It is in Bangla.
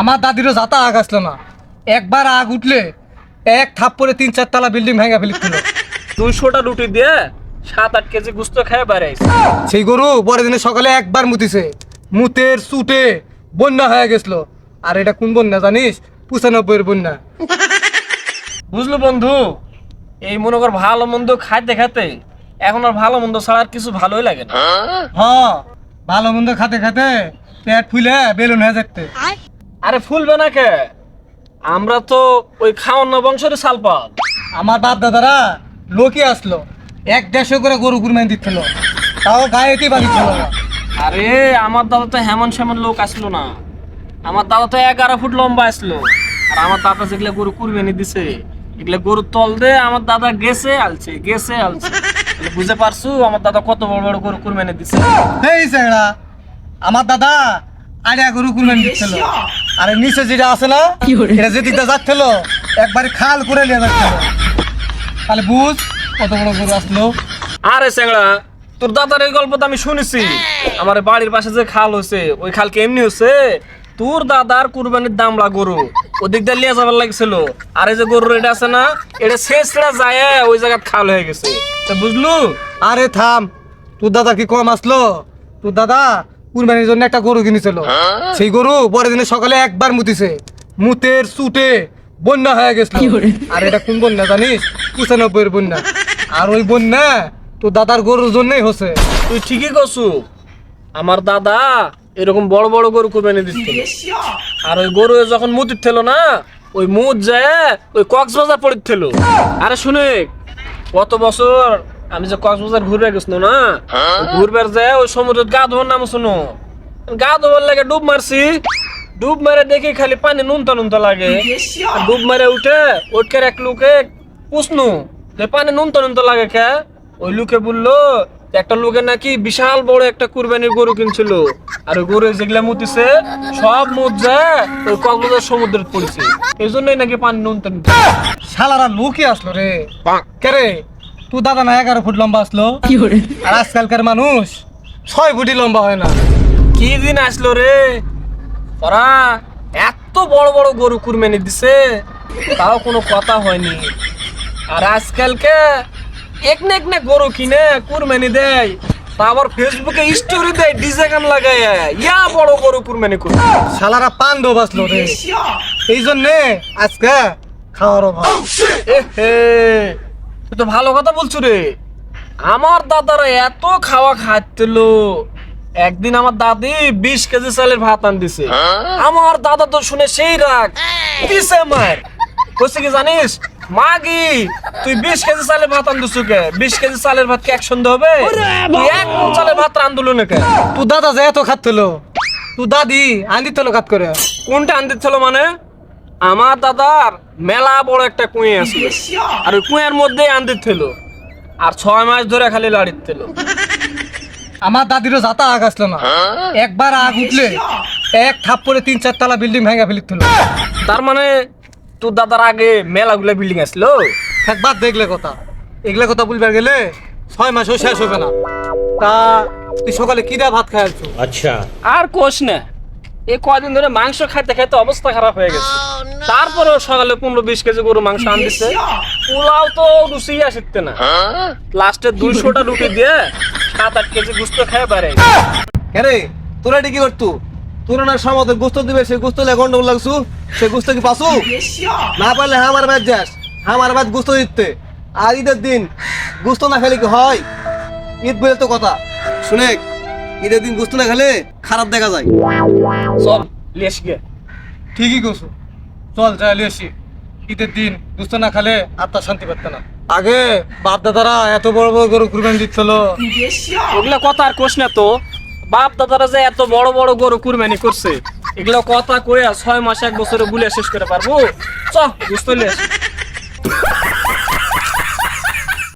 আমার দাদিরও যাতা আগ আসলো না, একবার আগ উঠলে এক থাপ্পড়ে 3-4 তলা বিল্ডিং ভেঙে ফেলিছিল। 200টা রুটি দিয়ে 7-8 কেজি গুস্ত খেয়ে বেড়াইছে। সেই গরু পরের দিনে সকালে একবার মুতিছে, মুতের চুটে বন্যা হয়ে গেছিল। আর এটা কোন বন্যা জানিস? 95-এর বন্যা। বুঝলো বন্ধু, এই মনে কর ভালো মন্দ খাইতে খাইতে এখন আর ভালো মন্দ ছাড়া আর কিছু ভালোই লাগে না। হ্যাঁ, ভালো মন্দ খাতে খাতে পেট ফুলে বেলুন হয়ে যাচ্ছে। আরে ফুলবে না কে? আমরা তো ওই খাওয়ান বংশের সালপাল। আমার বাপ দাদারা লোকই আসলো, 1-150 করে গরু কুরবানি দিচ্ছিল, তাও গায়েতে বাঁধিছিল। আরে আমার দাদা তো হেমন সেমন লোক আসলো না, আমার দাদা তো 11 ফুট লম্বা আসলো। আর আমার দাদা যেগুলা গরু কুরবানি দিছে এগুলা গরুর তল দিয়ে আমার দাদা গেছে আলছে। তাহলে বুঝতে পারছো আমার দাদা কত বড় বড় গরু কুরবানি দিছে। এই সেগড়া, আমার দাদা আড়িয়া গরু কুরবানি দিচ্ছিল, আর নিচে যেটা আছে না, এটা যেদিকটা যাচ্ছিল একবারে খাল করে নিয়ে যাচ্ছিল। তাহলে বুঝ কত বড় গরু আসলো। আরে স্যাংড়া, তোর দাদার এই গল্প তো আমি শুনেছি। আমার বাড়ির পাশে যে খাল হয়েছে ওই খাল কেমনি হয়েছে, তোর দাদার কুরবানির দামড়া গরু ওদিক দিয়ে লিয়ে যাবার লাগছিল। আর এই যে গরুর এটা আছে না, এটা শেষরা যায় ওই জায়গায় খাল হয়ে গেছে। তো বুঝলু? আরে থাম, তোর দাদা কি কম আসলো? তোর দাদা কুরবানির জন্য একটা গরু কিনেছিল, সেই গরু পরের দিনে সকালে একবার মুতিছে, মুতের চুটে বন্যা হয়ে গেছিল। আর এটা কোন বন্যা জানিস? 95-এর বন্যা। আর ওই বন্যা তোর দাদার গরুর জন্যই হচ্ছে। তুই ঠিকই করছু, আমার দাদা এরকম বড় বড় গরু কুরবানি দিচ্ছিল। আর ওই গরু যখন মুতির ছিল না, ওই মুত যায় ওই কক্সবাজার পড়িছিল। আরে শুনে, গত বছর আমি যে কক্সবাজার ঘুরবে গেছিল না, ঘুরবার যায় ওই সমুদ্রের গা ধোয়ার নাম শুনো, গা ধোয়ার লাগে ডুব মারছি। ডুব মারে দেখি খালি পানি নুনতা নুনতা লাগে। ডুব মারে উঠে এক লোকে পুষনু যে পানি নুনতা নুনতা লাগে কে? ওই লোকে বললো একটা লোকে নাকি বিশাল বড় একটা কুরবানির গরু কিনছিল, আর ওই গরু যেগুলা মুতিছে সব মুত যায় ওই কক্সবাজার সমুদ্রে পড়েছে। এই জন্যই নাকি পানি নুনতা নুনতা। শালারা লোকই আসলো রে। কে রে? তোর দাদা না 11 ফুট লম্বা আসলো, আর আজকালকার মানুষ 6 ফুটই লম্বা হয় না। কি দিন আসলো রে ওরা, এত বড় বড় গরু কুরবানি দিছে তাও কোনো কথা হয়নি। আর আজকালকে একনে গরু কিনে কুরবানি দেয়, তা আবার ফেসবুকে স্টোরি দেয় ডিজে গান লাগায়, ইয়া বড় গরু কুরবানি করে। শালারা পান্ডব আসলো রে, এই জন্যে আজকে খাওয়ার অভাব। হে, তুই তো ভালো কথা বলছো রে। আমার দাদারা এত খাওয়া খাইছিল, একদিন আমার দাদি 20 কেজি চালের ভাত আন দিছে। আমার দাদা তো শুনে সেই রাগ দিছে মার। কইছে কি জানিস, মাগি তুই 20 কেজি চালের ভাত আন দিছু কে? 20 কেজি চালের ভাত কি এক সন্ধ্যা হবে? তুই এক মণ চালের ভাত রান্ধলো না কে? তোর দাদা যে এত খাচ্ছিল, তোর দাদি আন্দিত খাত করে। কোনটা আন দিচ্ছিল মানে? আমার দাদার মেলা বড় একটা কুঁয়ে আছে, আর ওই কুঁয়ের মধ্যে আন দিচ্ছিল, আর 6 মাস ধরে খালি লাড়িচ্ছিল। আমার দাদিরও যাতা আগ আসলো না, একবার আগ উঠলে এক থাপ্পড়ে 3-4 তলা বিল্ডিং ভেঙে ফেলিছিল। তার মানে তোর দাদার আগে মেলাগুলা বিল্ডিং আসলো। একবার দেখলে কথা, এগুলা কথা বলবার গেলে 6 মাসও শেষ হবে না। তা তুই সকালে কি দিয়ে ভাত খাই আসছো? अच्छा আর কোষ না, এই কয়দিন ধরে মাংস খাইতে খাইতে অবস্থা খারাপ হয়ে গেছে। তারপরে সকালে 15-20 কেজি গরু মাংস আন দিছে, পোলাও তো রুচি আসছে না। লাস্টে 200টা রুটি দিয়ে 7-8 কেজি গুস্ত খেয়ে বেড়ে। রে তোরা এটি কি করতু? তোরা না সমাজের গোস্ত দিবে, সেই গোস্ত লে গন্ডগোল লাগছু, সেই গোস্ত কি পাসু? না পারলে আমার বাদ যাস, আমার বাদ গোস্ত দিতে। আর ঈদের দিন গোস্ত না খেলে কি হয়? ঈদ বলে তো কথা শুনে, ঈদের দিন গোস্ত না খেলে খারাপ দেখা যায়। চল লেস গে। ঠিকই করছো, চল যাই আসি। ঈদের দিন দুস্থ না খালে আত্মা শান্তি পাচ্ছে না। আগে বাপ দাদারা এত বড় বড় গরু কুরবানি দিচ্ছিল। ওগুলা কথা আর কোষ না তো, বাপ দাদারা যে এত বড় বড় গরু কুরবানি করছে এগুলা কথা কয়ে 6 মাস 1 বছরে বুলে শেষ করে পারবো? চ বুঝতে লেস।